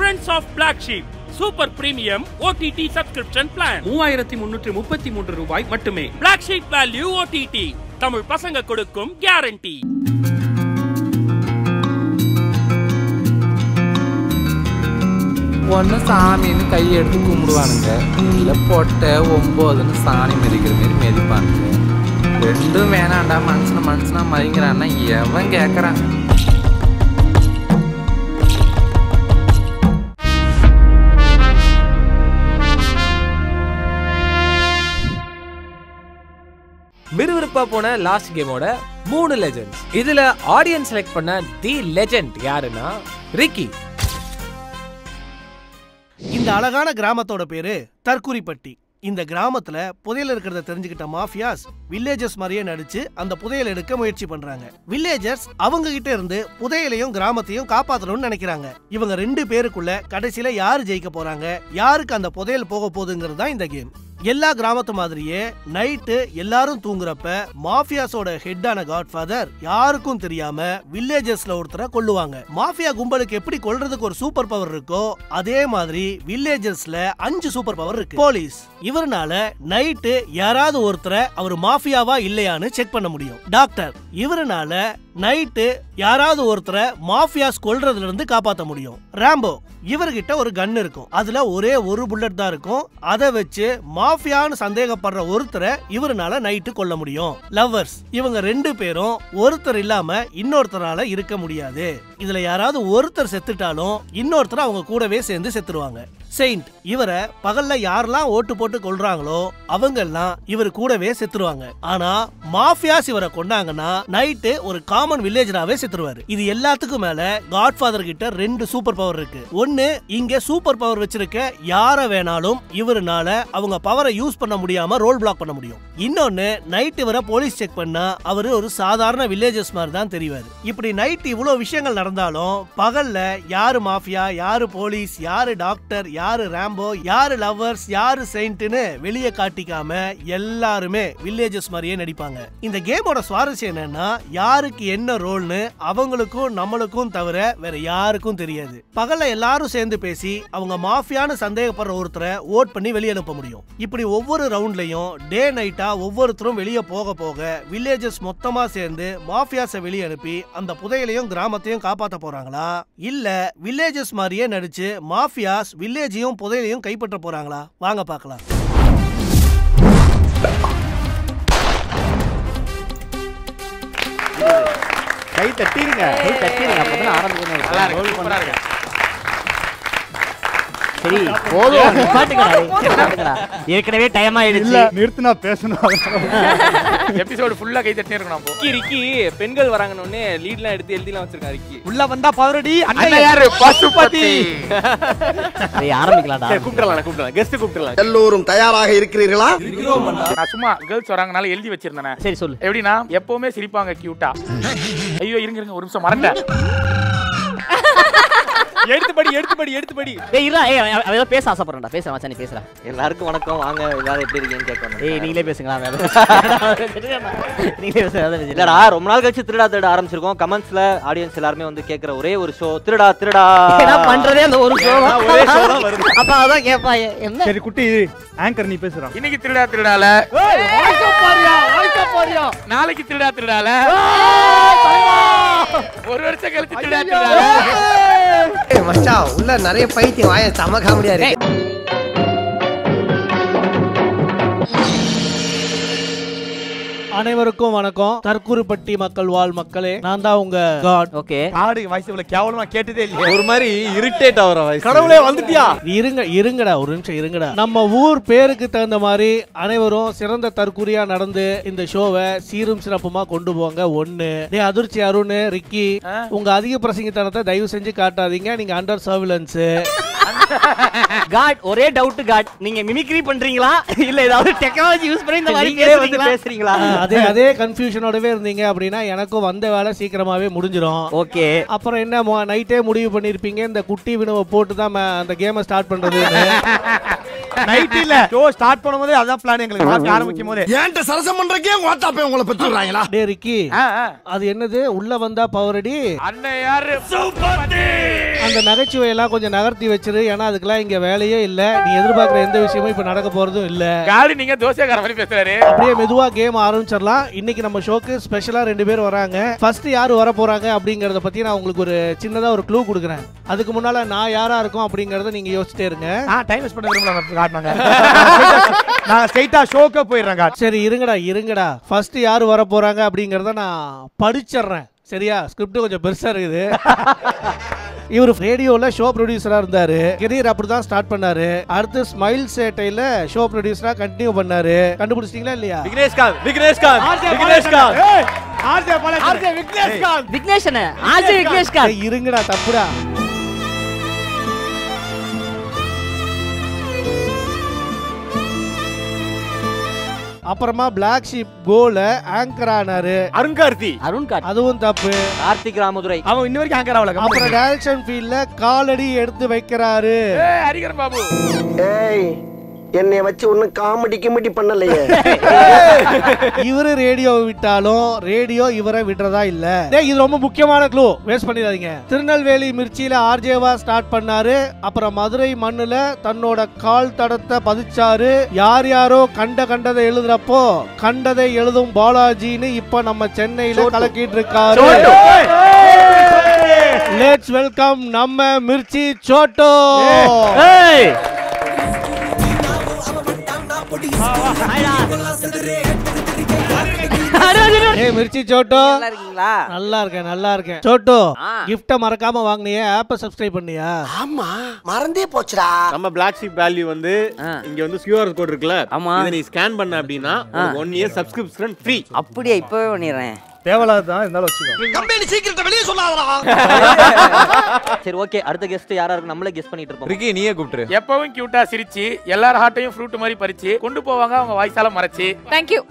Friends of Black Sheep Super Premium OTT Subscription Plan 3333 ரூபாய் மட்டுமே. Black Sheep Value OTT Tamil பசங்க கொடுக்கும் guarantee. ஒன்று சாமின்னு கையை எடுத்து கும்பிடுவானுங்க, இல்லை பொட்டை 9ன்னு சாணி மிதிக்கிற மாரி மிதிப்பானுங்க. ரெண்டும் வேணாண்டா, மனுஷனா மதிங்கிறான்னா எவன் கேட்குறான்? விறுவிறுப்பா போன லாஸ்ட் கேமோட 3 லெஜெண்ட்ஸ். இதுல ஆடியன்ஸ் செலக்ட் பண்ண தி லெஜெண்ட் யாருன்னா ரிக்கி. இந்த அழகான கிராமத்தோட பேரு தற்குறிப்பட்டி. இந்த கிராமத்துல புதையல் இருக்கிறத தெரிஞ்சுக்கிட்ட மாஃபியாஸ் வில்லேஜர்ஸ் மாதிரியே நடிச்சு அந்த புதையல் எடுக்க முயற்சி பண்றாங்க. வில்லேஜர்ஸ் அவங்க கிட்ட இருந்து புதையலையும் கிராமத்தையும் காப்பாற்றணும்னு நினைக்கிறாங்க. இவங்க 2 பேருக்குள்ள கடைசியில யாரு ஜெயிக்க போறாங்க, யாருக்கு அந்த புதையல் போக போகுதுங்கிறது தான் இந்த கேம். எல்லா கிராமத்து மாதிரியே நைட்டு எல்லாரும் தூங்குறப்ப மாஃபியாஸோட ஹெட்டான காட்ஃபாதர் யாருக்கும் தெரியாம வில்லேஜர்ஸ்ல ஒருத்தரை கொல்லுவாங்க. மாஃபியா கும்பலுக்கு எப்படி கொல்றதுக்கு ஒரு சூப்பர் பவர் இருக்கோ அதே மாதிரி வில்லேஜர்ஸ்ல 5 சூப்பர் பவர் இருக்கு. போலீஸ் இவர்னால நைட்டு யாராவது ஒருத்தரை அவர் மாஃபியாவா இல்லையான்னு செக் பண்ண முடியும். டாக்டர் இவர்னால நைட்டு யாராவது ஒருத்தரை மாஃபியாஸ் கொல்றதுல இருந்து காப்பாற்ற முடியும். ராம்போ இவர்கிட்ட ஒரு கன் இருக்கும், அதுல ஒரே ஒரு புல்லட் தான் இருக்கும். அதை வச்சு மாஃபியான்னு சந்தேகப்படுற ஒருத்தரை இவர்னால நைட்டு கொல்ல முடியும். லவ்வர்ஸ் இவங்க 2 பேரும் ஒருத்தர் இல்லாம இன்னொருத்தரால இருக்க முடியாது. இதுல யாராவது ஒருத்தர் செத்துட்டாலும் இன்னொருத்தர் அவங்க கூடவே சேர்ந்து செத்துருவாங்க. செயின்ட் இவரை பகல்ல யாரெல்லாம் ஓட்டு போட்டு கொல்றாங்களோ அவங்க எல்லாம் இவர் கூடவே செத்துருவாங்க. ஆனா மாஃபியாஸ் இவரை கொண்டாங்கன்னா நைட்டு ஒரு காமன் வில்லேஜராவே செத்துருவாரு. இது எல்லாத்துக்கும் மேல காட்ஃபாதர் கிட்ட 2 சூப்பர் பவர் இருக்கு. ஒன்னு இங்க சூப்பர் பவர் வச்சிருக்க யார வேணாலும் இவருனால அவங்க பவரை யூஸ் பண்ண முடியாம ரோல் பிளாக் பண்ண முடியும். இன்னொன்னு நைட் இவரை போலீஸ் செக் பண்ணா அவரு ஒரு சாதாரண வில்லேஜர்ஸ் மாதிரி தான் தெரிவாரு. இப்படி நைட் இவ்வளவு விஷயங்கள் நடந்தாலும் பகல்ல யாரு மாஃபியா, யாரு போலீஸ், யாரு டாக்டர், யாரு ராம்போ, யாரு லவ்வர்ஸ், யாரு செயின்ட்னு வெளியே காட்டிக்காம எல்லாருமே வில்லேஜர்ஸ் மாதிரியே நடிப்பாங்க. இந்த கேமோட சுவாரஸ்யம் என்னன்னா யாருக்கு என்ன ரோல்னு அவங்களுக்கும் நம்மளுக்கும் தவிர வேற யாருக்கும் தெரியாது. பகல்ல எல்லாரும் சேர்ந்து பேசி அவங்க மாஃபியான்னு சந்தேகப்படுற ஒருத்தரை ஓட் பண்ணி வெளியே அனுப்ப முடியும். இப்படி ஒவ்வொரு ரவுண்ட்லயும் டே நைட்டா ஒவ்வொருத்தரும் வெளியே போக போக வில்லேஜர்ஸ் மொத்தமா சேர்ந்து மாஃபியாஸை வெளியே அனுப்பி அந்த புதையலையும் கிராமத்தையும் காப்பாற்ற போறாங்களா, இல்ல வில்லேஜர்ஸ் மாதிரியே நடிச்சு மாஃபியாஸ் வில்லேஜையும் புதையலையும் கைப்பற்ற போறாங்களா? வாங்க பார்க்கலாம். கை தட்டிருங்க, அப்பதான் ஆரம்பிக்கணும். சரி போதும், ஏற்கனவே டைம் ஆயிடுச்சு, நிறுத்தினா பேசணும். எபிசோட் ஃபுல்லா கை தட்டினே இருக்கணும். அப்போ ரிக்கி பெண்கள் வராங்கன்னு லீட்லாம் எடுத்து எழுதிலாம் வச்சிருக்காரு. ரிக்கி உள்ள வந்தா பவரடி அண்ணா யாரு பசுபதி. சரி ஆரம்பிக்கலாம்டா. கூப்பிடலாம் கெஸ்ட் கூப்பிடலாம். எல்லோரும் தயாராக இருக்கிறீர்களா? நான் சும்மா கேர்ள்ஸ் வராங்கனால எழுதி வச்சிருந்தேன். சரி சொல்லு. எப்படின்னா எப்பவுமே சிரிப்பாங்க கியூட்டா. ஐயோ இருங்க ஒரு நிமிஷம் மறந்தேன். எடுத்து படி. டேய் இருடா, அவ பேச ஆசைப்படுறடா. பேச மச்சான், நீ பேசுடா. எல்லாருக்கும் வணக்கம், வாங்க எல்லாரும் எப்படி இருக்கீங்கன்னு கேட்கணும். ஏய் நீங்களே பேசுங்களா. நீங்களே பேசுறதா. இல்லடா, ரொம்ப நாள் கழிச்சு திருடா ஆரம்பிச்சிருக்கோம். கமெண்ட்ஸ்ல ஆடியன்ஸ் எல்லாரும் வந்து கேக்குற ஒரே ஒரு ஷோ திருடா. என்ன பண்றதே அந்த ஒரு ஷோ ஒரே ஷோ தான் வருது. அப்ப அதான் கேப்பா என்ன. சரி குட்டி ஆங்கர் நீ பேசுறா. இன்னைக்கு திருடால வாழ்க்கை போறியா. நாளைக்கு திருடால ஒரு வருஷம் கழிச்சு திருடால. மச்சான் உள்ள நிறைய பைத்தியம் வாய சம காமெடியா இருக்கு. அனைவருக்கும் வணக்கம். தற்குறிப்பட்டி மக்கள் வாழ் மக்களே, நான் தான் உங்க காட். ஓகே ஆடு வாய்ஸ் இவ்வளவு கேவலமா கேட்டதே இல்ல. ஒரு மாதிரி இரிட்டேட் ஆகுற வாய்ஸ். கடவுளே வந்துட்டியா? இருங்கடா ஒரு நிமிஷம் இருங்கடா. நம்ம ஊர் பேருக்கு தகுந்த மாதிரி அனைவரும் சிறந்த தற்குறியா நடந்து இந்த ஷோவை சீரும் சிறப்புமா கொண்டு போங்க. ஒண்ணு டே அதிர்ச்சி அருண், ரிக்கி உங்க அதிக பிரசங்கித்தனத்தை தயவு செஞ்சு காட்டாதீங்க. நீங்க அண்டர் சர்விலன்ஸ். காட் ஒரே டவுட் காட், நீங்க மிமிக்ரி பண்றீங்களா இல்ல ஏதாவது டெக்னாலஜி யூஸ் பண்ணி இந்த மாதிரி பேசுறீங்களா? அதே கன்ஃபியூஷனோடவே இருந்தீங்க அப்படின்னா எனக்கும் வந்த வேலை சீக்கிரமாவே முடிஞ்சிடும். ஓகே அப்புறம் என்ன நைட்டே முடிவு பண்ணிருப்பீங்க இந்த குட்டி வினவை போட்டு தான் அந்த கேமை ஸ்டார்ட் பண்றது. நைட் இல்ல ஷோ ஸ்டார்ட் பண்ணும்போது அதான் பிளான். எங்களுக்கு மாத்தி ஆரம்பிக்கும் போது ஏன்ட்ட சரசம் பண்றக்கே வாட்டாப்பே உங்களை பெற்றுறாங்களா? டே ரிக்கி அது என்னது உள்ள வந்தா பவரடி. அண்ணா யாரு பசுபதி. அந்த நகைச்சுவையெல்லாம் கொஞ்சம் நகர்த்தி வச்சிரு. ஏன்னா அதுக்கெல்லாம் இங்க வேலையே இல்ல. நீ எதிர்பார்க்குற எந்த விஷயமும் இப்ப நடக்க போறதும் இல்ல. காலி நீங்க தோசைக்கார மாதிரி பேசுறாரு. அப்படியே மெதுவா கேம் ஆரம்பிச்சிடலாம். இன்னைக்கு நம்ம ஷோக்கு ஸ்பெஷலா 2 பேர் வராங்க. ஃபர்ஸ்ட் யாரு வர போறாங்க அப்படிங்கறத பத்தி நான் உங்களுக்கு ஒரு சின்னதா ஒரு க்ளூ கொடுக்குறேன். அதுக்கு முன்னால நான் யாரா இருக்கும் அப்படிங்கறத நீங்க யோசிச்சிட்டே இருங்க. டைம் வேஸ்ட் பண்ண விரும்பல காட்டுனாங்க. நான் ஸ்ட்ரைட்டா ஷோக்கு போயிடுறேன். சரி இருங்கடா. ஃபர்ஸ்ட் யாரு வர போறாங்க அப்படிங்கறத நான் படிச்சிடுறேன். சரியா? ஸ்கிரிப்ட் கொஞ்சம் பெருசா இருக்குது. இவர் ரேடியோல ஷோ ப்ரொடியூசரா இருந்தாரு. கெரியர் அப்படிதான் ஸ்டார்ட் பண்ணாரு. அடுத்து ஸ்மைல் சேட்டையில ஷோ ப்ரொடியூசரா கண்டினியூ பண்ணாரு. கண்டுபிடிச்சிட்டீங்களா இல்லையா? இருங்கடா, தப்புடா. அப்புறமா பிளாக் ஷீப் கோல ஆங்கர் ஆனாரு. அருண் கார்த்தி. அதுவும் தப்பு. கார்த்திக் ராமதுரை. அவன் இன்ன வரைக்கும் ஆங்கர் ஆகல. அப்புறம் டைரக்ஷன் ஃபீல்ட்ல காலடி எடுத்து வைக்கிறாரு. ஹரிகரன் பாபு. ஏய், என்னை வச்சு ஒன்னும் காமெடி பண்ணலையே. இவரு ரேடியோ விட்டாலும் ரேடியோ இவரை விடுறதா இல்ல. இது ரொம்ப முக்கியமான க்ளூ, வேஸ்ட் பண்ணிடாதீங்க. திருநெல்வேலி மிர்ச்சியில ஆர்ஜேவா ஸ்டார்ட் பண்ணாரு. அப்புறம் மதுரை மண்ணுல தன்னோட கால் தடத்தை பதிச்சாரு. யாரோ கண்டதை எழுதுறப்போ கண்டதை எழுதும் பாலாஜின்னு இப்ப நம்ம சென்னையில கலக்கிட்டு இருக்காரு. லெட்ஸ் வெல்கம் நம்ம மிர்ச்சி சோட்டோ. மிர்ச்சி சோட்டோ, நல்லா இருக்கேன். சோட்டோ, கிஃப்ட மறக்காம வாங்குனியே, ஆப்ப சப்ஸ்கிரைப் பண்ணியா? ஆமா, மறந்தே போச்சுடா. நம்ம Black Sheep Value வந்து இங்க வந்து QR கோட் இருக்குல, இத நீ ஸ்கேன் பண்ண அப்படினா 1 இயர் சப்ஸ்கிரிப்ஷன் ஃப்ரீ. அப்படியே இப்பவே பண்ணிறேன். தேவலாதான் இருந்தாலும் வச்சுக்கோ. கம்பெனி சீக்கிரத்தை வெளிய சொல்லாதடா. சரி ஓகே, அடுத்த கெஸ்ட் யாரா இருக்கு நம்மளே கெஸ் பண்ணிட்டு இருப்போம். ரிக்கி நீயே கூப்பிடு. எப்பவும் கியூட்டா சிரிச்சி எல்லார் ஹார்ட்டையும் ஃப்ரூட் மாதிரி பறிச்சு கொண்டு போவாங்க அவங்க வாய்ஸால மறைச்சு. Thank you.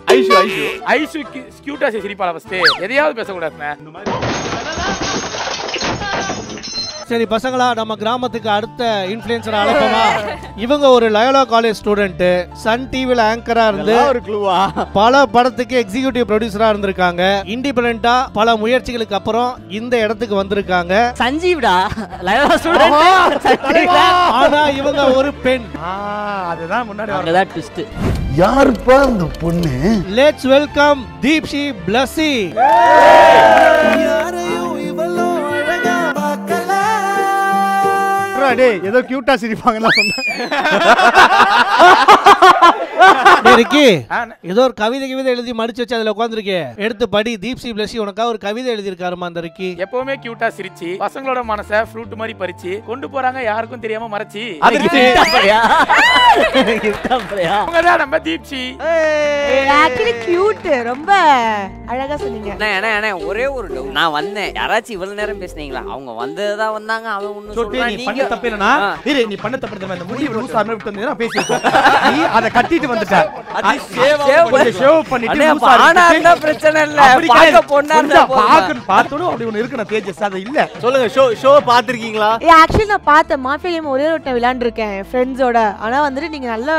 ஐஷு கியூட்டா சிரிப்பால ஃபர்ஸ்ட். எதையாவது பேச கூடாதுங்க. சரி பசங்களா, நம்ம கிராமத்துக்கு அடுத்த இன்ஃப்ளூயன்சர் அழைப்போமா? இவங்க ஒரு லயோலா காலேஜ் ஸ்டூடெண்ட். சன் டிவில ஆங்கரா இருந்து பல படத்துக்கு எக்ஸிகியூட்டிவ் ப்ரொடியூசரா இருந்திருக்காங்க. இண்டிபெண்டன்ட்டா பல முயற்சிகளுக்கு அப்புறம் இந்த இடத்துக்கு வந்திருக்காங்க. சஞ்சீவ்டா, லயோலா ஸ்டூடெண்ட். ஆனா இவங்க ஒரு பெண். அதுதான் முன்னாடி அங்கதான் ட்விஸ்ட். யாருப்பா அந்த பொண்ணு? Let's welcome Deepshi Blessy. டேய், ஏதோ கியூட்டா சிரிப்பாங்கன்னு சொன்னேன். ஏதோ ஒரு கவிதை எழுதி மடிச்சு வச்சு அதுல உட்கார்ந்திருக்கே, எடுத்து படி. தீப்ஷி பிளஸி உனக்கா ஒரு கவிதை எழுதி இருக்காருமா அந்த ரிக்கி. எப்பவுமே கியூட்டா சிரிச்சி பசங்களோட மனச ஃப்ரூட் மாதிரி பறிச்சு கொண்டு போறாங்க, யாருக்கும் தெரியாம மறைச்சி. அவங்கதான் நம்ம தீப்ஷி. Actually cute, ரொம்ப அழகா சொன்னீங்க. அண்ணே ஒரே ஒரு டவுட். நான் வந்தேன், யாராச்சும் இவ்வளவு நேரம் பேசுனீங்களா? அவங்க வந்தததான் வந்தாங்க. அவன் ஒண்ணு சொல்றான். நீ பண்ண தப்பு என்னன்னா, நீ பண்ண தப்பு என்ன, இந்த முடி லூஸ் ஆன விட்டு வந்தீனா பேசிட்டோம். நீ அத கட்டிட்டு வந்துட்ட. அது ஷேவ் பண்ணிட்டு லூஸ் ஆனா என்ன பிரச்சனை இல்ல. பாக்க போனா பாத்தோட அப்படி ஒன்னு இருக்கு. நான் தேஜஸ் அது இல்ல. சொல்லுங்க, ஷோ பாத்துர்க்கீங்களா? Actually நான் பார்த்தேன். மாஃபியா கேம் ஒரே ஒரு டைம் விளையாண்டுருக்கேன் ஃப்ரெண்ட்ஸோட. ஆனா வந்துட்டு நீங்க நல்ல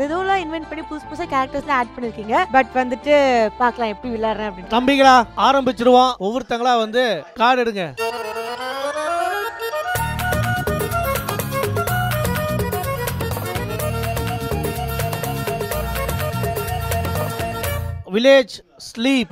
எதுவும் இன்வென்ட் பண்ணி புதுசா கேரக்டர்ஸ்லாம் ஆட் பண்ணிருக்கீங்க. பட் வந்துட்டு பார்க்கலாம் எப்படி விளையாடுறேன் அப்படின்னு. தம்பிகளா, ஆரம்பிச்சிருவோம். ஒவ்வொருத்தங்களா வந்து கார்டு எடுங்க. Village sleep.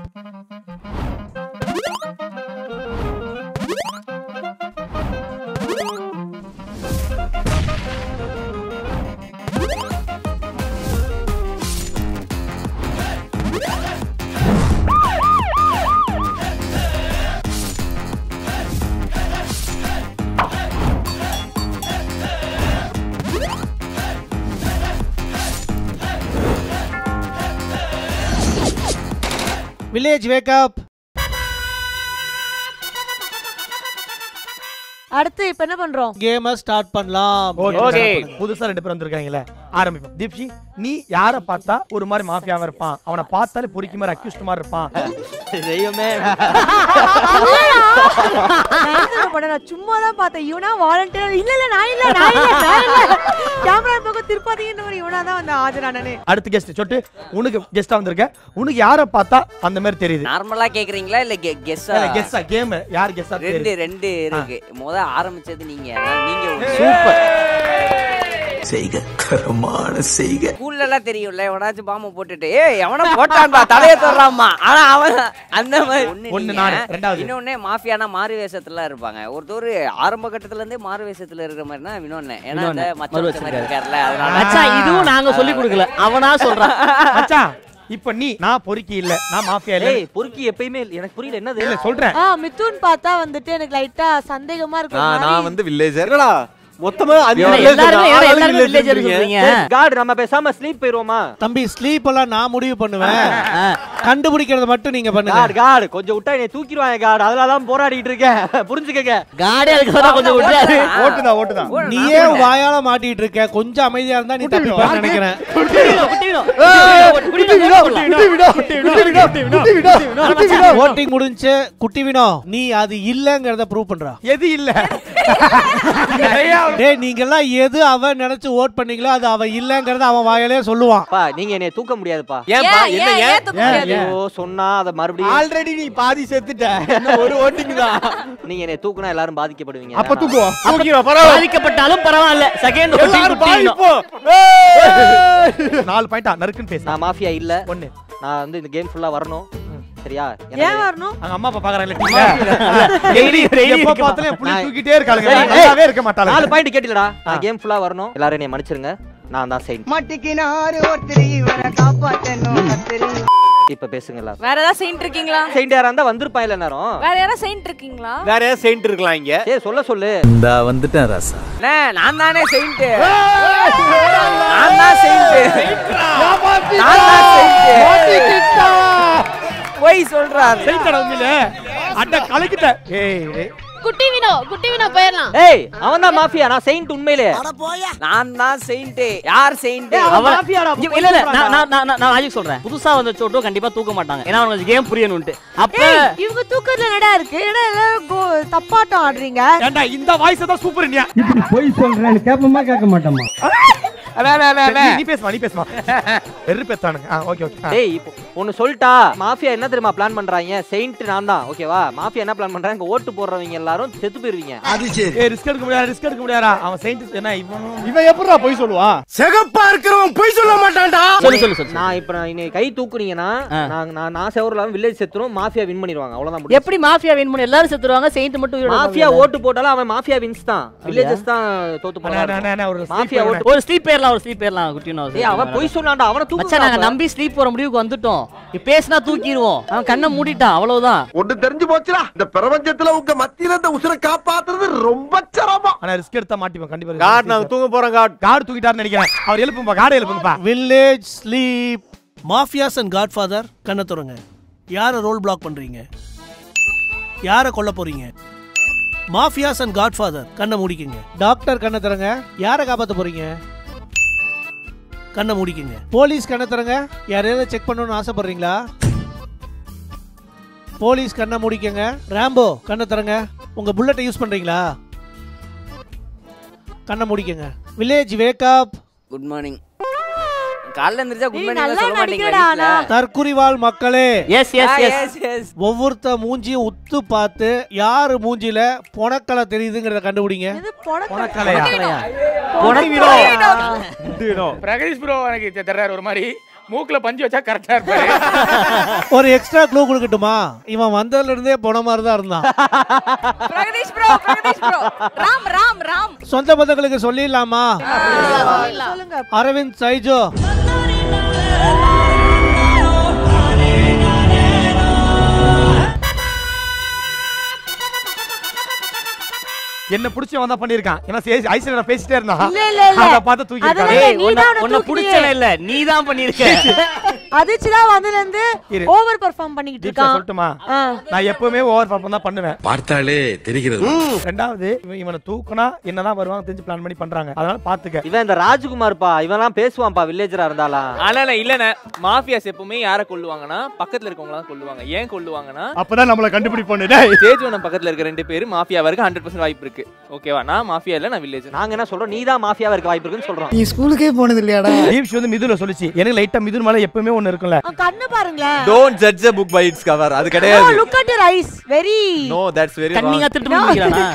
Village wake up. அடுத்து இப்ப என்ன பண்றோம்? கேம் ஸ்டார்ட் பண்ணலாம். ஓகே, புதுசா 2 பேர் வந்திருக்காங்கல, ஆரம்பிப்போம். தீப்ஷி, நீ யார பார்த்தா ஒரு மாதிரி மாஃபியாவா இருப்பான், அவனை பார்த்தாலே பொறுக்கி மாதிரி அக்யூஸ்ட் மாதிரி இருப்பான்? தெய்வமே, நான் சும்மா தான் பார்த்தேன். இவனா வாலண்டியர் இல்ல நான் இல்ல கேமரா பக்கம் திருப்பாதீங்கன்ற இவனா தான் வந்து ஆஜரானே. அடுத்த கெஸ்ட் சொட்டு, உனக்கு கெஸ்டா வந்திருக்க, உனக்கு யார பார்த்தா அந்த மாதிரி தெரியுது? நார்மலா கேக்குறீங்களா இல்ல கெஸ்ஸா? கெஸ்ஸா கேம் யார் கெஸ்ஸா? ரெண்டு இருக்கு. முத ஆரம்பிச்சது நீங்க சூப்பர் செய்க தரமான செய்க. ஸ்கூல்ல எல்லாம் தெரியும்ல, எவனாச்சும் பாம்பு போட்டுட்டு எவனா போட்டான்பா தலைய தர்றாமா, ஆனா அவன் அந்த மாதிரி இன்னொன்னு மாஃபியானா மாறு வேஷத்துல இருப்பாங்க. ஒருத்தர் ஆரம்ப கட்டத்துல இருந்தே மாறு வேஷத்துல இருக்கிற மாதிரினா வினோன்னு, ஏன்னா அந்த மச்சான் மாதிரி இருக்கார்ல, மச்சான் இதுவும் நாங்க சொல்லி கொடுக்கல, அவனா சொல்றான். மச்சான் இப்ப நீ நான் பொறுக்கி இல்ல, நான் மாஃபியா இல்ல. பொறுக்கி எப்பயுமே எனக்கு புரியல என்னது இல்ல சொல்றேன். மிதுன் பார்த்தா வந்துட்டு எனக்கு லைட்டா சந்தேகமா இருக்கு. நான் வந்து வில்லேஜர்ங்களா மொத்தமா எல்லாரும் வில்லேஜர் சொல்றீங்க. காட் நம்ம பேசாம ஸ்லீப் போயிரோமா? தம்பி ஸ்லீப் எல்லாம் நான் முடிவு பண்ணுவேன், கண்டுபிடிக்கிறது மட்டும் நீங்க பண்ணுங்க. காட் கொஞ்சம் விட்டா என்னை தூக்கிடுவாங்க காட், அதனால தான் போராடிட்டு இருக்கேன், புரிஞ்சுக்கங்க. காடே அதுக்கு தான் கொஞ்சம் விட்டாரு. ஓட்டுதான் நீயே வாயால மாட்டிட்டு இருக்க, கொஞ்சம் அமைதியா இருந்தா நீ தப்பிப்பா நினைக்கிறேன். ஓட்டிங் முடிஞ்சு குட்டி வினோ, நீ அது இல்லங்கறத ப்ரூவ் பண்றா. எது இல்ல? டேய் நீங்க எல்லாம் எது அவன் நினைச்சு ஓட் பண்ணீங்களோ அது அவன் இல்லங்கறத அவன் வாயாலே சொல்லுவான். பா நீங்க என்னைய தூக்க முடியாதுப்பா. ஏன்பா என்ன ஏன் ஐயோ சொன்னா அத மறுபடியும் ஆல்ரெடி நீ பாதி செத்துட்ட, இன்னும் ஒரு ஓட்டிங் தான். நீங்க என்னைய தூக்குனா எல்லாரும் பாதிக்கப்படுவீங்க. அப்ப தூக்குவோம். பாதிக்கப்பட்டாலும் பரவாயில்ல, செகண்ட் எல்லாரும் பாதிப்போ. 4 பாயிண்டா நறுக்குன்னு பேசு. நான் மாஃபியா இல்ல. ஒண்ணு நான் வந்து இந்த கேம் ஃபுல்லா வரணும். சரியா? ஏன் வரணும்? அங்க அம்மா அப்பா பாக்குறாங்க டீம்ல. எப்ப பார்த்தாலும் புலி தூக்கிட்டே இருக்காங்க, நல்லாவே இருக்க மாட்டாங்க. 4 பாயிண்ட் கேட்டிலடா. நான் கேம் ஃபுல்லா வரணும். எல்லாரும் என்னை மன்னிச்சிருங்க, நான் தான் செயின்ட். மட்டிக்கினாரு ஒருத்தர் இவரை காப்பாத்தணும் கத்திரி. இப்ப பேசுங்க எல்லாரும். வேற ஏதாவது செயின்ட் இருக்கீங்களா? செயின்ட் யாரா இருந்தா வந்திருப்பா இல்ல நேரம். வேற யாராவது செயின்ட் இருக்கீங்களா? வேற யாராவது செயின்ட் இருக்கலாம் இங்க. ஏய் சொல்லு. இந்த வந்துட்டேன் ராசா. நான் தானே செயின்ட். நான் தான் செயின்ட். போய் சொல்றாரு. செயின்ட் உண்மையிலே அட கலக்கிட்ட. ஏய் குட்டி வினோ போயிரலாம். ஏய் அவன் தான் மாஃபியா, நான் செயின்ட் உண்மையிலே. நான் தான் செயின்ட். யார் செயின்ட்? அவன் மாஃபியாடா. இல்ல நான் லாஜிக் சொல்றேன். புதுசா வந்த சோட்டோ கண்டிப்பா தூக்க மாட்டாங்க, ஏன்னா அவங்களுக்கு கேம் புரியணும்னு. அப்ப இவங்க தூக்கறதுல என்னடா இருக்கு? ஏன்னா எல்லாரும் தப்பாட்டம் ஆடுறீங்க. ஏண்டா இந்த வாய்ஸ் தான் சூப்பர். நீ இப்படி போய் சொல்றேன், கேப்பமா கேட்க மாட்டேமா? நீ பேசுமா வெறுப்பேத்தானுங்க. ஓகே டேய் இப்போ ஒன்னு சொல்லிட்டா, மாஃபியா என்ன தெரியுமா பிளான் பண்றாங்க? செயின்ட் நான் தான், ஓகேவா? மாஃபியா என்ன பிளான் பண்றாங்க? ஓட்டு போடுறவங்க எல்லாரும் செத்து போயிருவீங்க. அது சரி. ஏய் ரிஸ்க் எடுக்க முடியாதா? அவன் செயின்ட் என்ன இவன் எப்பறா போய் சொல்லுவான்? சிகப்பா இருக்கிறவன் போய் சொல்ல மாட்டான்டா. சொல்லு. நான் இப்ப நீங்க கை தூக்குனீங்கன்னா நான் செவர்லாம் வில்லேஜ் செத்துரும், மாஃபியா வின் பண்ணிடுவாங்க. அவ்வளவுதான். எப்படி மாஃபியா வின் பண்ணி எல்லாரும் செத்துருவாங்க, செயின்ட் மட்டும் உயிரோட? மாஃபியா ஓட்டு போட்டாலும் அவன் மாஃபியா வின்ஸ் தான், வில்லேஜஸ் தான் தோத்து போறாங்க. மாஃபியா ஓட்டு ஒரு ஸ்லீப் பேர்லாம் குட்டினோ. ஏய் அவன் போய் சொன்னான்டா, அவன தூக்கு. மச்சான் நாங்க நம்பி ஸ்லீப் போற முடிவுக்கு வந்துட்டோம். நீ பேசினா தூக்கிடுவோம். அவன் கண்ணை மூடிட்டான், அவ்வளவுதான். ஒண்ணு தெரிஞ்சு போச்சுடா, இந்த பிரபஞ்சத்துல உங்க மத்தியில இந்த உசுரை காப்பாத்துறது ரொம்ப சிரமம். ஆனா ரிஸ்க் எடுத்தா மாட்டிப்போம் கண்டிப்பா. காட் நான் தூங்க போறேன். காட் தூக்கிட்டாருன்னு நினைக்கிறேன். அவர் எழுப்பும்பா, காட் எழுப்புங்கப்பா. Village sleep. Mafias and godfather கண்ணை திறங்க. யாரை ரோல் பிளாக் பண்றீங்க? யாரை கொல்ல போறீங்க? மாஃபியாஸ் அண்ட் காட்ஃபாதர் கண்ணை மூடிக்கங்க. டாக்டர் கண்ணை திறங்க. யாரை காப்பாத்த போறீங்க? கண்ணை மூடிக்கங்க. போலீஸ் கண்ணை திறங்க. யாரையாவது செக் பண்ணணும்னு ஆசைப்படுறீங்களா? போலீஸ் கண்ணை மூடிக்கங்க. ராம்போ கண்ணை திறங்க. உங்க புல்லட்டை யூஸ் பண்றீங்களா? கண்ணை மூடிக்கங்க. Village wake up. Good morning. காலைல எந்திரச்சா குட் மார்னிங் சொல்ல மாட்டீங்களா? தற்குறிவாள் மக்களே. எஸ் ஒவ்வொருத்த மூஞ்சியும் உத்து பார்த்து யாரு மூஞ்சில பொணக்கலை தெரியுதுங்கறத கண்டுபிடிங்க. பிரகதீஷ் ப்ரோ எனக்கு தெரியறாரு ஒரு மாதிரி மூக்குல பஞ்சு வச்சா கரெக்டா இருப்பாரு. ஒரு எக்ஸ்ட்ரா க்ளூ கொடுக்கட்டுமா? இவன் வந்ததுல இருந்தே போன மாதிரி தான் இருந்தான். பிரகதீஷ் ப்ரோ ராம் சொந்த பந்தங்களுக்கு சொல்லிடலாமா? சொல்லுங்க. அரவிந்த் சைஜோ. என்ன புடிச்சவன் தான் பண்ணிருக்கான். ஏன்னா ஐஸ்ல பேசிட்டே இருந்தான். இல்ல அத பார்த்து தூக்கி இருக்கான். ஏய் உன்ன புடிச்சல இல்ல நீ தான் பண்ணிருக்க. அதிர்ச்சி தான் வந்ததுல இருந்து ஓவர் பெர்ஃபார்ம் பண்ணிட்டு இருக்கான். சொல்லட்டுமா? நான் எப்பவுமே ஓவர் பெர்ஃபார்ம் தான் பண்ணுவேன். பார்த்தாலே தெரிகிறது. ரெண்டாவது இவனை தூக்குனா என்னதான் வருவாங்க தெரிஞ்சு பிளான் பண்ணி பண்றாங்க. அதனால பாத்துக்க. இவன் இந்த ராஜ்குமார்ப்பா இவன்லாம் பேசுவான்ப்பா வில்லேஜரா இருந்தாலும். ஆனா இல்லனே மாஃபியாஸ் எப்பவுமே யாரை கொல்லுவாங்கன்னா பக்கத்துல இருக்கவங்கள தான் கொல்லுவாங்க. ஏன் கொல்லுவாங்கன்னா அப்பதான் நம்மள கண்டுபிடிப்போம். டேய் ஸ்டேஜ் 1 பக்கத்துல இருக்க ரெண்டு பேர் மாஃபியாவா இருக்க 100% வாய்ப்பு இருக்கு. ஓகேவா? நான் மாஃபியா இல்ல நான் வில்லேஜ். நாங்க என்ன சொல்றோம் நீ தான் மாஃபியாவா இருக்க வாய்ப்பு இருக்குன்னு சொல்றோம். நீ ஸ்கூலுக்கே போனது இல்லையாடா? தீப்ஷ் வந்து மிதுல சொல்லிச்சு. எனக்கு லைட்டா மிதுன் மேல எப்பவுமே ஒன்னு இருக்கும்ல. கண்ணு பாருங்க. Don't judge a book by its cover. அது கிடையாது. No, look at your eyes. Very No, that's very wrong. கண்ணிங்க திட்டு பண்ணிக்கிறானா?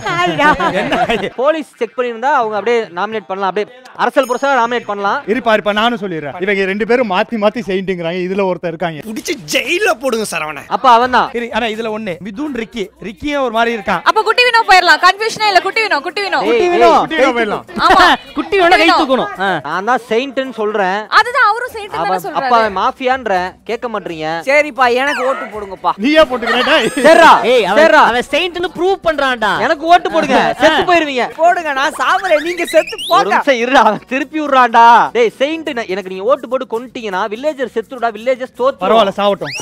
போலீஸ் செக் பண்ணிருந்தா அவங்க அப்படியே நாமினேட் பண்ணலாம். அப்படியே அரசல் புரசலா நாமினேட் பண்ணலாம். இருப்பா நானும் சொல்லிடுறேன். இவங்க ரெண்டு பேரும் மாத்தி செயின்ட்ங்கறாங்க. இதுல ஒருத்தர் இருக்காங்க. புடிச்சு ஜெயில போடுங்க சரவண. அப்ப அவன்தான். ஆனா இதுல ஒண்ணு மிதுன் ரிக்கியும் ஒரு மாதிரி இருக்கான். அப்ப குட்டி வினோ போயிரலாம். கன்ஃபியூஷனே இல்ல. குட்டி வினோ போயிரலாம். ஆமா குட்டி வினோ கை தூக்கணும். நான் தான் செயின்ட்னு சொல்றேன். அதுதான் அவரும் செயின்ட் தான சொல்றாரு. அப்ப மாஃபியான்ற கேட்க மாட்டீங்க. சரிப்பா எனக்கு ஓட்டு போடுங்கப்பா. நீயே போட்டுக்கறே டேய். சரிடா. ஏய் அவன் செயின்ட்னு ப்ரூவ் பண்றான்டா. எனக்கு ஓட்டு போடுங்க. செத்து போயிருவீங்க. போடுங்க நான் சாவறேன் நீங்க செத்து போங்க. ஒரு நிமிஷம் இருடா. திருப்பி விடுறான்டா. டேய் செயின்ட் எனக்கு நீங்க ஓட்டு போட்டு கொன்ட்டீங்கனா வில்லேஜர் செத்துடா. வில்லேஜர்ஸ் தோத்து. பரவாயில்லை சாவட்டும்.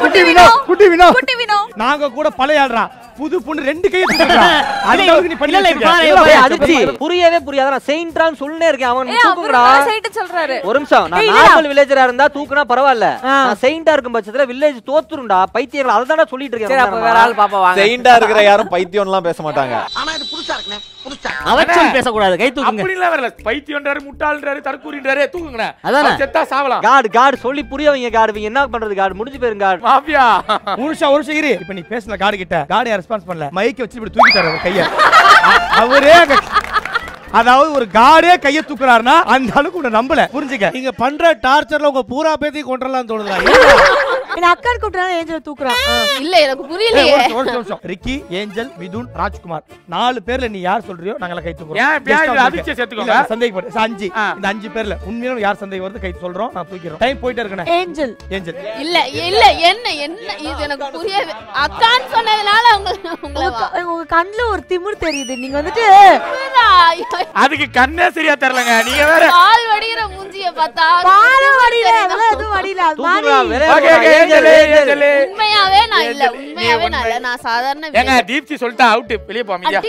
குட்டி வினோ நாங்க கூட பழையாடுறா. புது பொண்ணு ரெண்டு கையை தூக்குறான். அந்த அளவுக்கு நீ பண்ணல. அதிர்ச்சி புரியவே புரியாத. நான் செயின்ட்றான்னு சொல்லினே இருக்கேன். அவன் தூக்குறா. செயின்ட் சொல்றாரு. ஒரு நிமிஷம். நான் நார்மல் வில்லேஜரா இருந்தா தூக்குனா பரவாயில்ல. நான் செயின்ட்டா இருக்கும் பட்சத்துல வில்லேஜ் தோத்துரும்டா. பைத்தியங்களா அத தான சொல்லிட்டு இருக்கேன். சரி அப்ப வேற ஆள் பாப்பா வாங்க. செயின்டா இருக்கிற யாரும் பைத்தியம்லாம் பேச மாட்டாங்க. ஆனா இது புதுசா இருக்குனே. அவச்சம் பேச கூடாது. கை தூக்குங்க. அப்படி இல்ல வரல. பைத்தியம்ன்றாரு, முட்டாள்ன்றாரு, தற்கூரின்றாரு. தூக்குங்கடா. அதானே செத்தா சாவலாம். காட் சொல்லி புரிய வைங்க. காட் இவங்க என்ன பண்றது? காட் முடிஞ்சு போயிருங்க. காட் மாஃபியா ஒரு நிமிஷம் இரு. இப்போ நீ பேசல காட் கிட்ட. காட் ரெஸ்பான்ஸ் பண்ணல. மைக்க வச்சு இப்படி தூக்கிட்டாரு கைய. அவரே அதாவது ஒரு காடே கைய தூக்குறாருன்னா அந்த அளவுக்கு உன்னை நம்பல. புரிஞ்சுக்க. நீங்க பண்ற டார்ச்சர்ல உங்க பூரா பேத்தி கொன்றலாம் தோணுதா? இந்த அக்கா கூப்பிட்டாங்க ஏஞ்சல் தூக்குறான். இல்ல எனக்கு புரியலையே. ஒரு நிமிஷம். ரிக்கி, ஏஞ்சல், மிதுன், ராஜ்குமார் 4 பேர்ல நீ யார் சொல்றியோ நாங்கள கை தூக்குறோம். ஏன் அதிர்ச்சி சேர்த்துக்கோங்க. சந்தேகப்படு. 5 இந்த 5 பேர்ல உண்மையில யார் சந்தேகம் வருது கை சொல்றோம். நான் தூக்கிறோம். டைம் போயிட்டே இருக்கனே. ஏஞ்சல் இல்ல என்ன இது எனக்கு புரியவே. அக்கான்னு சொன்னதனால உங்க கண்ணுல ஒரு திமிர் தெரியுது. நீங்க வந்துட்டு அதுக்கு கண்ணே சரியா தெரியலங்க. நீங்க வேற பால் வடிகிற மூஞ்சிய பார்த்தா பால் வடியில அதெல்லாம் எதுவும் வடியில அது மாதிரி உண்மையாவே நான் இல்ல. நான் சாதாரண ஏங்க தீப்தி சொல்லிட்டா அவுட். வெளிய போ அமைதியா.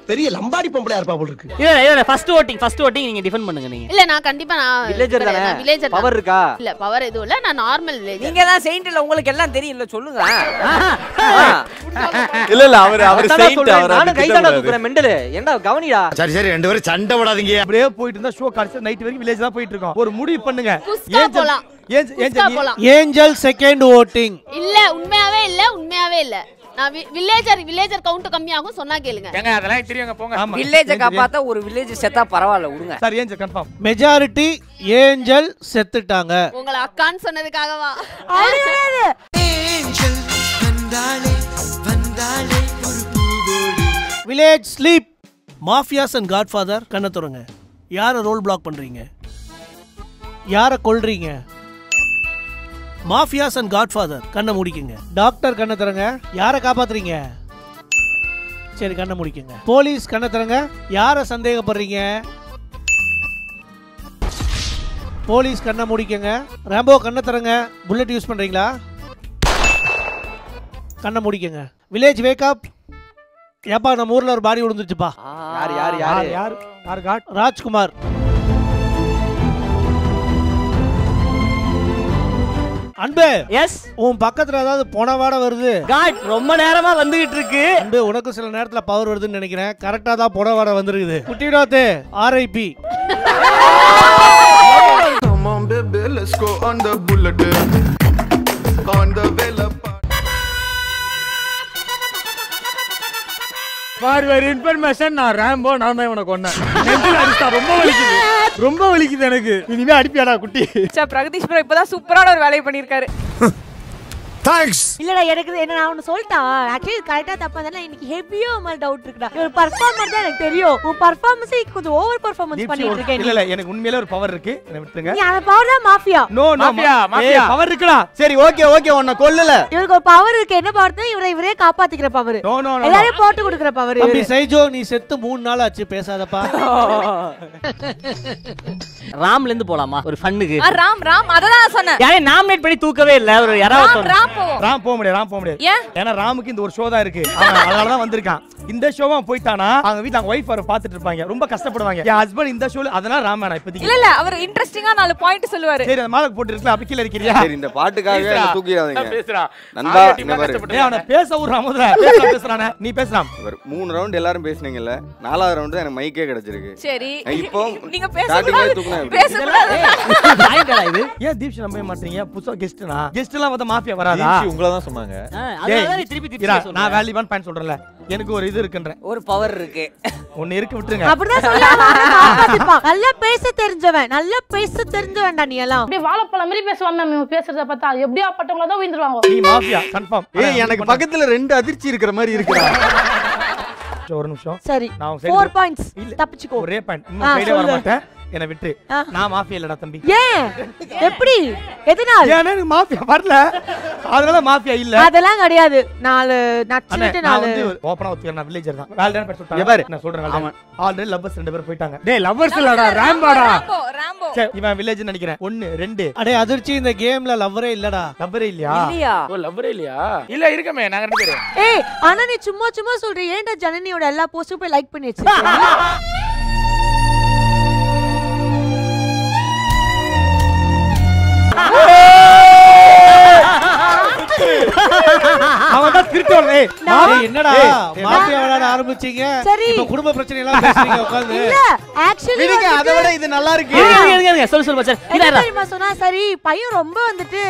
பெரிய லம்பாடி பொம்பளையா இருப்பா போல இருக்கு. இல்ல ஃபர்ஸ்ட் ஓட்டிங் நீங்க டிஃபெண்ட் பண்ணுங்க நீங்க. இல்ல நான் கண்டிப்பா நான் வில்லேஜர் தானே. வில்லேஜர் பவர் இருக்கா? இல்ல பவர் எதுவும் இல்ல. நான் நார்மல் வில்லேஜர். நீங்க தான் செயின்ட் இல்ல. உங்களுக்கு எல்லாம் தெரியும் இல்ல. சொல்லுங்க. இல்ல அவர் செயின்ட். நானும் கை தான தூக்குறேன். மெண்டல் என்ன கவனிடா. சரி ரெண்டு பேரும் சண்டை போடாதீங்க. அப்படியே போயிட்டு இருந்தா ஷோ கடைசி நைட் வரைக்கும் வில்லேஜ் தான் போயிட்டு இருக்கோம். ஒரு முடிவு பண்ணுங்க. Angel second voting. இல்ல உண்மையாவே இல்ல. நான் வில்லேஜர் கவுண்ட் கம்மியாகும் சொன்னா கேளுங்க. ஏங்க அதெல்லாம் தெரியுங்க போங்க. வில்லேஜ் காப்பாத்த ஒரு வில்லேஜ் செத்தா பரவாயில்ல விடுங்க. சரி ஏஞ்சல் கன்ஃபார்ம். மெஜாரிட்டி ஏஞ்சல் செத்துட்டாங்க. உங்களை அக்கான்னு சொன்னதுக்காகவா? ஏஞ்சல் வந்தாலே ஒரு பூவோடு. Village sleep. Mafias and godfather கண்ணை திறங்க. யாரை ரோல் பிளாக் பண்றீங்க? யாரை கொல்றீங்க? மாஃபியாஸ் அண்ட் காட்ஃபாதர் கண்ணை முடிக்குங்க. டாக்டர் கண்ணை திறங்க. யாரை காப்பாத்துறீங்க? சரி கண்ணை முடிக்குங்க. போலீஸ் கண்ணை திறங்க. யாரை சந்தேகப்படுறீங்க? போலீஸ் கண்ணை முடிக்குங்க. ராம்போ கண்ணை திறங்க. புல்லட் யூஸ் பண்றீங்களா? கண்ணை முடிக்குங்க. வில்லேஜ் வேக் அப். ஏப்பா நம்ம ஊர்ல ஒரு பாடி விழுந்துச்சுப்பா. யார் காட்? ராஜ்குமார். அன்பே எஸ் உன் பக்கத்துல ஏதாவது பொணவாட வருது? காட் ரொம்ப நேரமா வந்துகிட்டு இருக்கு. அன்பே உனக்கு சில நேரத்துல பவர் வருதுன்னு நினைக்கிறேன். கரெக்டா தான் பொணவாட வந்திருக்குது. குட்டிடாத்தே RIP. Come on baby let's go on the bullet on the vela. For your information நான் ராம்போ நான் தான் உனக்கு கொன்னேன். நெஞ்சில அடிச்சா ரொம்ப வலிக்குது எனக்கு. இனிமே அடிப்பியாடா குட்டி. பிரகதீஷ் ப்ரோ இப்பதான் சூப்பரான ஒரு வேலையை பண்ணிருக்காரு. தேங்க்ஸ். இல்லடா எனக்கு என்ன நான் ஒன்னு சொல்லிட்டான். ஆக்சுவலி கரெக்ட்டா தப்பா தான எனக்கு ஹெவியா மேல டவுட் இருக்குடா. ஒரு பெர்ஃபார்மர் தான் எனக்கு தெரியும். உன் பெர்ஃபார்மன்ஸ் கொஞ்சம் ஓவர் பெர்ஃபார்மன்ஸ் பண்ணிட்டு இருக்கேன். இல்ல எனக்கு உண்மையிலே ஒரு பவர் இருக்கு. என்ன விட்டுருங்க. நீ அந்த பவர் தான் மாஃபியா. நோ மாஃபியா பவர் இருக்குடா. சரி ஓகே உன்னை கொல்லல. இவருக்கு ஒரு பவர் இருக்கு. என்ன பவர்னா இவரே காப்பாத்திக்கிற பவர். நோ எல்லாரையும் போட்டு கொடுக்கிற பவர். தம்பி சைஜோ நீ செத்து 3 நாள் ஆச்சு பேசாதப்பா. ராம்ல இருந்து போலாமா ஒரு ஃபன்னுக்கு? ராம் அததான் சொன்னேன். யாரே நாமினேட் பண்ணி தூக்கவே இல்ல. ஒரு யாராவது ராம் போக முடியாது. ஏன்னா ராமுக்கு இந்த ஒரு ஷோ தான் இருக்கு. அதனால தான் வந்திருக்கான். இந்த ஷோவா போய்ட்டானா அவங்க வீட்ல அவங்க வைஃப் வர பாத்துட்டு இருப்பாங்க. ரொம்ப கஷ்டப்படுவாங்க. என் ஹஸ்பண்ட் இந்த ஷோல அதனால ராம் வேணா இப்போதைக்கு. இல்ல அவர் இன்ட்ரஸ்டிங்கா 4 பாயிண்ட் சொல்லுவாரு. சரி அந்த மாலக் போட்டு இருக்கலாம். அப்படி கீழ இருக்கறியா? சரி இந்த பாட்டுக்காகவே என்ன தூக்கிடாதீங்க. பேசுறான். நண்பா நீ பாரு. அவன பேச விடுறா முதல்ல. பேசுறானே. நீ பேசலாம். 3 ரவுண்ட் எல்லாரும் பேசுனீங்கல்ல. 4வது ரவுண்ட் எனக்கு மைக்கே கிடைச்சிருக்கு. சரி. இப்போ நீங்க பேசக்கூடாது. பேசக்கூடாது. பாயிண்டா இது? ஏன் தீப்ஷி நம்ப மாட்டீங்க? புதுசா கெஸ்ட்னா. கெஸ்ட் எல்லாம் வந்து மாஃபியா வராதா? தீப்ஷி உங்கள தான் சொன்னாங்க. அதனால நீ திருப்பி சொல்ற. நான் வேல்யூவான பாயிண்ட் சொல்றேன்ல. எனக்கு ஒரு இது இருக்குன்றேன். ஒரு பவர் இருக்கு. ஒன்னு இருக்கு விட்டுருங்க. அப்படிதான் சொல்லுவாங்க. நல்லா பேச தெரிஞ்சவன்டா நீ எல்லாம். அப்படியே வாழைப்பழம் மாதிரி பேசுவாங்க மேம். பேசுறத பார்த்தா எப்படியா பட்டவங்கள தான் விழுந்துருவாங்க. நீ மாஃபியா கன்ஃபார்ம். எனக்கு பக்கத்துல 2 அதிர்ச்சி இருக்கிற மாதிரி இருக்குடா. ஒரு நிமிஷம். சரி. நான் 4 பாயிண்ட்ஸ் தப்பிச்சுக்கோ. ஒரே பாயிண்ட். இன்னும் சைடே வர மாட்டேன். என்ன விட்டு. நான் மாஃபியா இல்லடா தம்பி. ஏன்? எப்படி? எதனால? ஏன்னா எனக்கு மாஃபியா வரல. அதனால மாஃபியா இல்ல. அதெல்லாம் கிடையாது. 4 நட்சிட்டு 4 நான் வந்து ஓபனா ஒத்துக்கறேன். நான் வில்லேஜர் தான். வேல்டன் பேர் சொல்றாங்க. பாரு நான் சொல்றேன் வேல்டன். ஆல்ரெடி லவ்வர்ஸ் 2 பேர் போயிட்டாங்க. டேய் லவ்வர்ஸ் இல்லடா ராம்பாடா. ராம்போ. சரி இவன் வில்லேஜ் நினைக்கிறேன். 1 2. அடே அதிர்ச்சி இந்த கேம்ல லவ்வரே இல்லடா. லவ்வரே இல்லையா? இல்லையா? ஓ லவ்வரே இல்லையா? இல்ல இருக்கமே நாங்க 2 பேர். ஏய் ஆனா நீ சும்மா சொல்ற. ஏன்டா ஜனனியோட எல்லா போஸ்டும் போய் லைக் பண்ணி வச்சிருக்க? அவன்தான் திருட்டோனே. என்னடா மாஃபியா விளையாட ஆரம்பிச்சீங்க. இப்ப குடும்ப பிரச்சனை எல்லாம் பேசுறீங்க உட்கார்ந்து. இல்ல ஆக்சுவலி விடுங்க அதை விட இது நல்லா இருக்கு. இருங்க சொல்லு மச்சான். இதா சொன்னா சரி பையன் ரொம்ப வந்துட்டு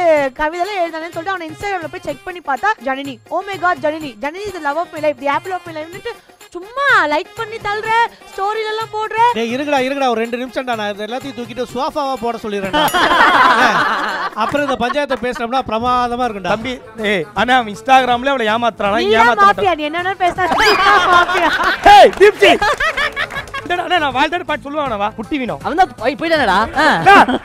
கவிதைலாம் எழுதானேன்னு சொல்லிட்டு அவன இன்ஸ்டாகிராம்ல போய் செக் பண்ணி பார்த்தா Janani. Oh my God Janani is the love of my life. The apple of my லைஃப்னு சும்மா லைக் பண்ணி தள்ளுற ஸ்டோரில எல்லாம் போடுற. டேய் இருங்கடா ஒரு 2 நிமிஷம்டா. நான் எல்லாத்தையும் தூக்கிட்டு சோஃபாவா போட சொல்லிறேன்டா. அப்புறம் இந்த பஞ்சாயத்தை பேசணும்னா பிரமாதமா இருக்கும்டா. தம்பி ஏய் அண்ணா இன்ஸ்டாகிராம்ல அவளை ஏமாத்துறானா? ஏமாத்த மாஃபியா நீ என்னன்னா பேசுற மாஃபியா. ஏய் தீப்சி அண்ணா நான் வால்டர் பாட் சொல்லுவானே வா குட்டி வீணோ. அவன் தான் போய்டானடா.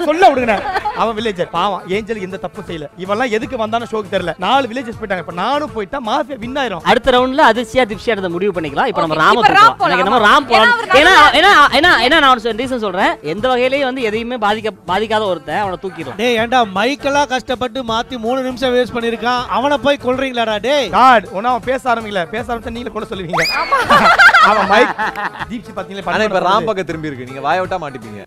சொல்ல விடுங்கடா. அவன் வில்லேஜர் பாவம். ஏஞ்சல் எந்த தப்பு செய்யல. இவெல்லாம் எதுக்கு வந்தானே ஷோக்கு தெரியல. 4 வில்லேஜஸ் போயிட்டாங்க. இப்ப நானும் போயிட்டா மாஃபியா வின் ஆயிரும். அடுத்த ரவுண்ட்ல அதிர்ச்சியா திப்ஷியா முடிவு பண்ணிக்கலாம். இப்போ நம்ம ராம் போலாம். ஏன்னா நான் ஒரு ரீசன் சொல்றேன். எந்த வகையிலயும் வந்து எதையுமே பாதிக்காத ஒருத்தன் அவனை தூக்கிடும். டேய் ஏன்டா மைக்கெல்லாம் கஷ்டப்பட்டு மாத்தி 3 நிமிஷம் வேஸ்ட் பண்ணிருக்கான். அவனை போய் கொல்றீங்களாடா டேய்? காட் ஒண்ணா அவன் பேச ஆரம்பிக்கல. பேச ஆரம்பிச்சா நீங்க கொல்ல சொல்லுவீங்க. அவன் மைக் தீப்சி பாத்தீங்களா? ஆனா இப்ப ராம் பக்கம் திரும்பி இருக்கு. நீங்க வாய விட்டா மாட்டிப்பீங்க.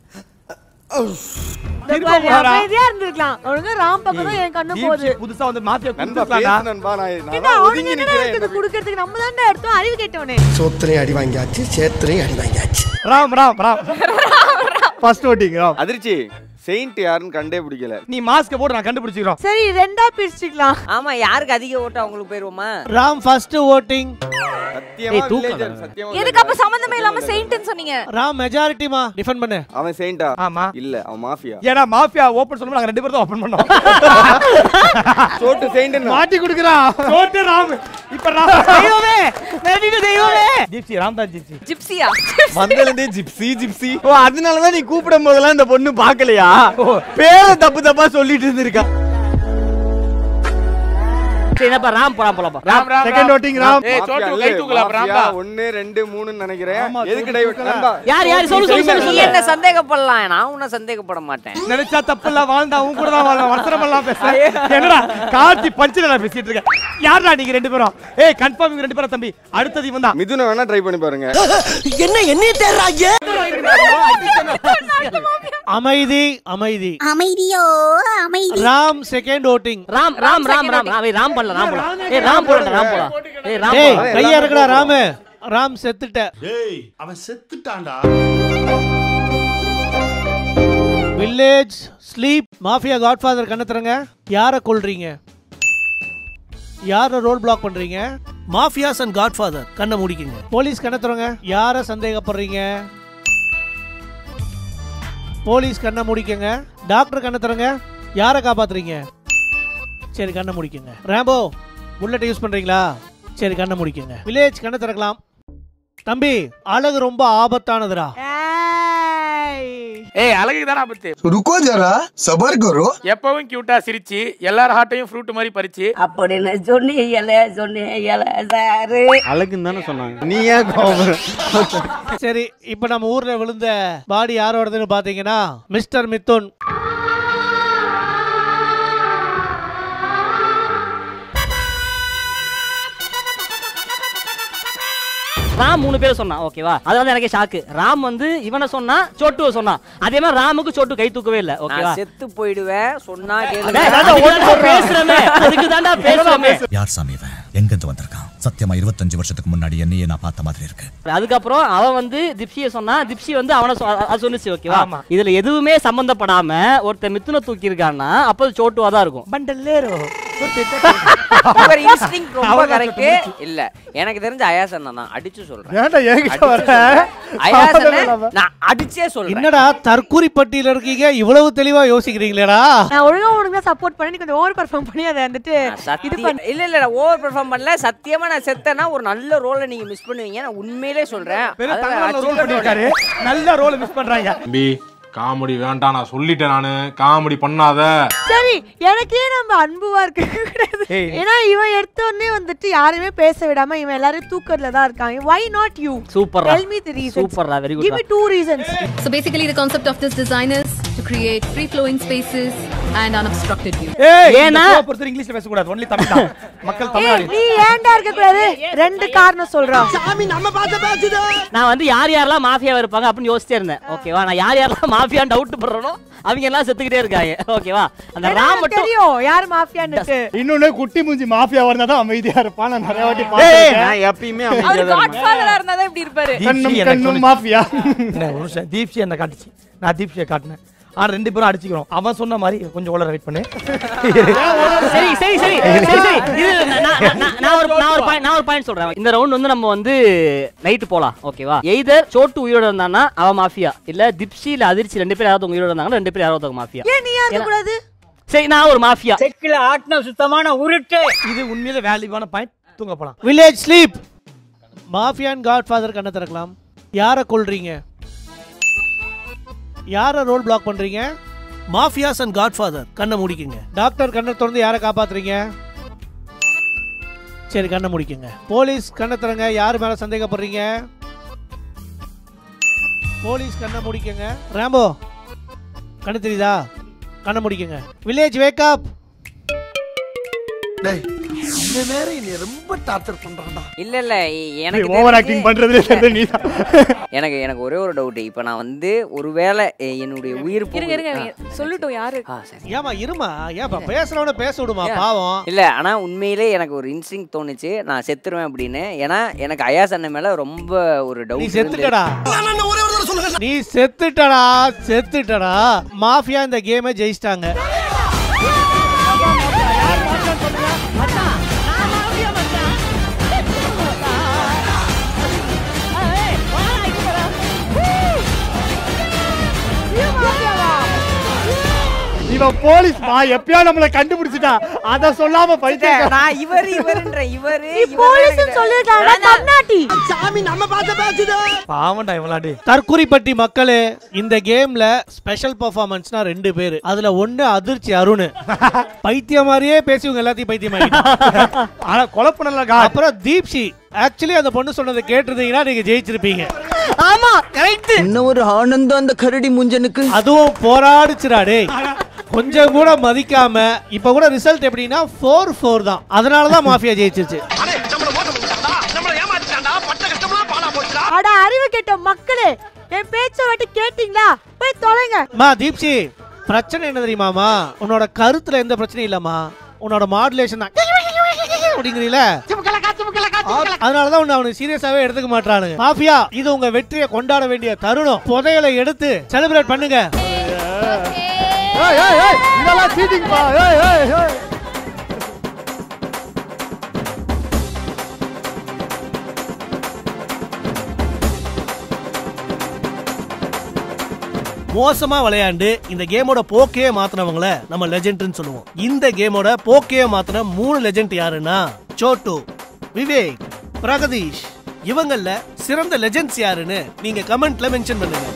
அமைதியா இருந்திருக்கலாம். ஒழுங்கா ராம் பக்கம் தான் என் கண்ணு போகுது. புதுசா வந்து மாஃபியா நண்பா நான் ஒதுங்கி நிக்கிறேன். குடுக்கிறதுக்கு நம்ம தான் எடுத்தோம். அறிவு கேட்டவனே. சோத்திரை அடி வாங்கியாச்சு. சேத்திரை அடி வாங்கியாச்சு. Ram first voting Ram. அதிர்ச்சி செயின்ட் யாருன்னு கண்டே பிடிக்கல. நீ மாஸ்க் போடு நான் கண்டுபிடிச்சிரோம். சரி ரெண்டா பிரிச்சுக்கலாம். ஆமா யாருக்கு அதிக ஓட்டு அவங்களுக்கு போயிருவோமா? Ram first voting. சத்தியமா வில்லேஜர் சத்தியமா. எதுக்கு அப்ப சம்பந்தமே இல்லாம செயின்ட்னு சொன்னீங்க? ராம் மெஜாரிட்டிமா டிஃபெண்ட் பண்ணு. அவன் செயின்ட்டா? ஆமா. இல்ல அவன் மாஃபியா. ஏடா மாஃபியா ஓபன் சொல்லும்போது நாங்க 2 பேரும் தான் ஓபன் பண்ணோம். சோட்டு செயின்ட் மாட்டி குடுக்குறா. சோட்டு ராம். இப்ப ராம் தெய்வமே. நடிடு தெய்வமே. ஜிப்சி ராம் தான் ஜிப்சி. ஜிப்சியா? மந்தலந்தே ஜிப்சி. ஓ அதனால தான் நீ கூப்பிடும் போதெல்லாம் இந்த பொண்ணு பார்க்கலையா? பேர தப்பா சொல்லிட்டு இருந்திருக்கா. சரிப்பா ராம் போலாம். Ram second voting Ram. ஏய் சோட்டு கை தூக்கல ராம்பா. 1 2 3 ன்னு நினைக்கிறேன். எதுக்கு டைவர்ட் நண்பா? யார் சொல்லு. என்ன சந்தேகப்படலாம். நான் உன்ன சந்தேகப்பட மாட்டேன். நினைச்சா தப்பல்ல வாழ்ந்தா உன் கூட தான் வாழலாம். வர்த்தனமெல்லாம் பேச. என்னடா கார்த்தி பஞ்சில நான் பேசிட்டு இருக்கேன். யாரா நீங்க 2 பேரும்? ஏய் கன்ஃபார்ம் இவங்க 2 பேரும் தம்பி. அடுத்து இவன் தான். மிதுன வேணா ட்ரை பண்ணி பாருங்க. என்ன தேறாங்க? அமைதியோ ராம் செகண்ட் ஓட்டிங். ராம் போலாம். ஏய் ராம் போலாம். டேய் கையா இருக்குடா ராம். ராம் செத்துட்ட. டேய் அவன் செத்துட்டான்டா. Village sleep. மாஃபியா காட்ஃபாதர் கண்ண தரங்க. யாரை கொல்றீங்க? யாரை ரோல் பிளாக் பண்றீங்க? மாஃபியாஸ் அண்ட் காட்ஃபாதர் கண்ணை மூடிக்கங்க. போலீஸ் கண்ண தரங்க. யாரை சந்தேகப்படுறீங்க? போலீஸ் கண்ணை மூடிக்கங்க. டாக்டர் கண்ண தரங்க. யாரை காப்பாத்துறீங்க? சரி கண்ணை முடிக்குங்க. ராம்போ புல்லட் யூஸ் பண்றீங்களா? சரி கண்ணை முடிக்குங்க. வில்லேஜ் கண்ணை திறக்கலாம். தம்பி அழகு ரொம்ப ஆபத்தானதுடா. ஏய் அழகு தான ஆபத்து. ருக்கோ ஜரா சபர் கரோ. எப்பவும் கியூட்டா சிரிச்சு எல்லார் ஹார்ட்டையும் ஃப்ரூட் மாதிரி பறிச்சு அப்படின்னு சொன்னீங்கல சார். அழகுன்னு தானே சொன்னாங்க. நீ ஏன் கோபம்? சரி இப்போ நம்ம ஊர்ல விழுந்த பாடி யாரோடதுன்னு பாத்தீங்கன்னா மிஸ்டர் மிதுன். ராம் 3 பேர் சொன்னா ஓகேவா? அது வந்து எனக்கு ஷாக்கு. ராம் வந்து இவனை சொன்னா சோட்டுவை சொன்னா. அதே மாதிரி ராமுக்கு சோட்டு கை தூக்கவே இல்ல ஓகேவா? செத்து போயிடுவேன் சொன்னா கேளுங்க. பேசுறமே அதுக்கு தான்டா பேசுறமே. யார் சாமி இவன்? எங்க இருந்து வந்திருக்கான்? சத்தியமா 25 வருஷத்துக்கு முன்னாடி என்னையே நான் பார்த்த மாதிரி இருக்கு. அதுக்கப்புறம் அவன் வந்து திப்ஷியை சொன்னா, திப்ஷி வந்து அவனை சொன்னிச்சு ஓகேவா? இதுல எதுவுமே சம்பந்தப்படாம ஒருத்தர் மிதுனை தூக்கி இருக்கான்னா அப்போ சோட்டுவா தான் இருக்கும். பண்டல்லேரோ இவர் இன்ஸ்டிங்க்ட் ரொம்ப கரெக்ட் இல்ல. எனக்கு தெரிஞ்ச அயாசன் தான் அடிச்சு சொல்றேன். ஏன்டா என்கிட்ட வர? அயாசன் நான் அடிச்சே சொல்றேன். என்னடா தற்கூரி பட்டியல இருக்கீங்க இவ்வளவு தெளிவா யோசிக்கிறீங்களேடா? நான் ஒழுங்கா சப்போர்ட் பண்ணி கொஞ்சம் ஓவர் பெர்ஃபார்ம் பண்ணி அதை வந்துட்டு இல்ல நான் ஓவர் பெர்ஃபார்ம் பண்ணல. சத்தியமா நான் செத்தேன்னா ஒரு நல்ல ரோலை நீங்க மிஸ் பண்ணுவீங்க. நான் உண்மையிலே சொல்றேன். ரோல் பண்ணிருக்காரு. நல்ல ரோல் மிஸ் பண்றாங்க. தம்பி காமெடி வேண்டாம் நான் சொல்லிட்டேன். நானு காமெடி பண்ணாத. சரி எனக்கே நம்ம அன்புவா இருக்க கூடாது. ஏன்னா இவன் எடுத்த உடனே வந்துட்டு யாரையுமே பேச விடாம இவன் எல்லாரும் தூக்கத்துல தான் இருக்காங்க. Why not you? Super. Tell me the reasons. Super, very good. Give me 2 reasons. So basically the concept of this design is to create free flowing spaces and unobstructed view. ஏனா பொறுத்து இங்கிலீஷ்ல பேச கூடாது. only தமிழ் தான். மக்கள் தமிழ். நீ ஏன்டா இருக்க கூடாது? 2 காரணம் சொல்றேன். சாமி நம்ம பார்த்த பேச்சுதா. நான் வந்து யாரெல்லாம் மாஃபியா இருப்பாங்க அப்படி யோசிச்சே இருந்தேன் ஓகேவா? நான் யாரெல்லாம் மாஃபியா டவுட் பண்றனோ அவங்க எல்லாம் செத்துக்கிட்டே இருக்காங்க ஓகேவா? அந்த ராம் மட்டும் தெரியும் யார் மாஃபியான்னு. இன்னொன்னு குட்டி மூஞ்சி மாஃபியா வரதா தான் அமைதியா இருப்பான். நான் நிறைய வாட்டி பார்த்தேன். நான் எப்பவுமே அமைதியா தான் காட் ஃாதரா இருந்தா தான் இப்படி இருப்பாரு. கண்ணு மாஃபியா. என்ன ஒரு நிமிஷம் தீப்ஷி என்ன காட்டுச்சு. நான் தீப்ஷியை காட்டினேன். ஆனா 2 பேரும் அடிச்சுக்கிறோம். அவன் சொன்ன மாதிரி கொஞ்சம் உளற வெயிட் பண்ணு. சரி சரி சரி சரி இது நான் ஒரு பாயிண்ட் சொல்றேன். இந்த ரவுண்ட் வந்து நம்ம வந்து நைட் போலாம் ஓகேவா? எய்தர் சோட்டு உயிரோட இருந்தானா அவ மாஃபியா, இல்ல திப்ஷி இல்ல அதிர்ச்சி 2 பேர் யாராவது உயிரோட இருந்தாங்கன்னா 2 பேர் யாராவது மாஃபியா. ஏன் நீ யாரு கூடாது? சரி நான் ஒரு மாஃபியா. செக்கில ஆட்ன சுத்தமான உருட்டு. இது உண்மையிலே வேல்யூவான பாயிண்ட். தூங்க போலாம். Village sleep. Mafia and godfather கண்ணை திறக்கலாம். யாரை கொல்றீங்க? யாரை ரோல் பிளாக் பண்றீங்க? மாஃபியாஸ் அண்ட் காட்ஃபாதர் கண்ணை முடிக்குங்க. டாக்டர் கண்ணை திறந்து யாரை காப்பாத்துறீங்க? சரி கண்ணை முடிக்குங்க. போலீஸ் கண்ணை திறங்க. யார் மேல சந்தேகப்படுறீங்க? போலீஸ் கண்ணை முடிக்குங்க. ராம்போ கண்ணு தெரியுதா? கண்ணை முடிக்குங்க. வில்லேஜ் வேக் அப். டேய் இந்த நேரம் நீ ரொம்ப டார்ச்சர் பண்றடா. இல்ல இல்ல எனக்கு ஓவர் ஆக்டிங் பண்றதுல தெரிஞ்ச நீ தான். எனக்கு ஒரே ஒரு டவுட். இப்போ நான் வந்து ஒருவேளை என்னுடைய உயிர் இருங்க சொல்லட்டும் யாரு? ஏமா இருமா ஏப்பா பேசுறவன பேச விடுமா பாவம். இல்ல ஆனா உண்மையிலே எனக்கு ஒரு இன்ஸ்டிங் தோணுச்சு நான் செத்துருவேன் அப்படின்னு. ஏன்னா எனக்கு அயாஸ் அண்ணன் மேல ரொம்ப ஒரு டவுட். நீ செத்துட்டடா. நீ செத்துட்டடா. மாஃபியா இந்த கேமை ஜெயிச்சிட்டாங்க. இவன் போலீஸ் எப்பயா நம்மள கண்டுபிடிச்சிட்டா. அத சொல்லாம போயிட்டேன். நான் இவருன்ற இவரு போலீஸ் சொல்லிட்டாங்க கண்ணாட்டி. சாமி நம்ம பார்த்த பேச்சுதா. பாவம்டா இவளாடி. தற்குறிப்பட்டி மக்களே இந்த கேம்ல ஸ்பெஷல் பெர்ஃபார்மன்ஸ்னா 2 பேர். அதுல ஒன்னு அதிர்ச்சி அருண். பைத்தியம் மாதிரியே பேசிவங்க எல்லாத்தையும் பைத்தியமாயிட்டாங்க. ஆனா குழப்பனல. அப்புறம் தீப்ஷி ஆக்சுவலி அந்த பொண்ணு சொன்னதை கேட்டிருந்தீங்கன்னா நீங்க ஜெயிச்சிருப்பீங்க. ஆமா கரெக்ட். இன்னும் ஒரு ஆனந்தம் அந்த கரடி முஞ்சனுக்கு. அதுவும் போராடுச்சுடா டேய். கொஞ்சம் கூட மதிக்காம இப்ப கூட ரிசல்ட் எப்படின்னா 4-4 தான். அதனால தான் மாஃபியா ஜெயிச்சிருச்சு. அட அறிவு கெட்ட மக்களே என் பேச்ச விட்டு கேட்டிங்களா? போய் தொலைங்க. மா தீப்ஷி பிரச்சனை என்ன தெரியுமாமா? உன்னோட கருத்துல எந்த பிரச்சனையும் இல்லம்மா. உன்னோட மாடுலேஷன் தான் அப்படிங்கிறீல. அதனாலதான் உன்னை அவனுக்கு சீரியஸாவே எடுத்துக்க மாட்டானுங்க. மாஃபியா இது உங்க வெற்றியை கொண்டாட வேண்டிய தருணம். புதையலை எடுத்து செலிப்ரேட் பண்ணுங்க. இதெல்லாம் சீட்டிங் பா. மோசமா விளையாண்டு இந்த கேமோட போக்கையே மாத்தினவங்கள நம்ம லெஜெண்ட்னு சொல்லுவோம். இந்த கேமோட போக்கையே மாத்தின 3 லெஜெண்ட் யாருன்னா சோட்டு, விவேக், பிரகதீஷ். இவங்கள சிறந்த லெஜெண்ட்ஸ் யாருன்னு நீங்க கமெண்ட்ல மென்ஷன் பண்ணுங்க.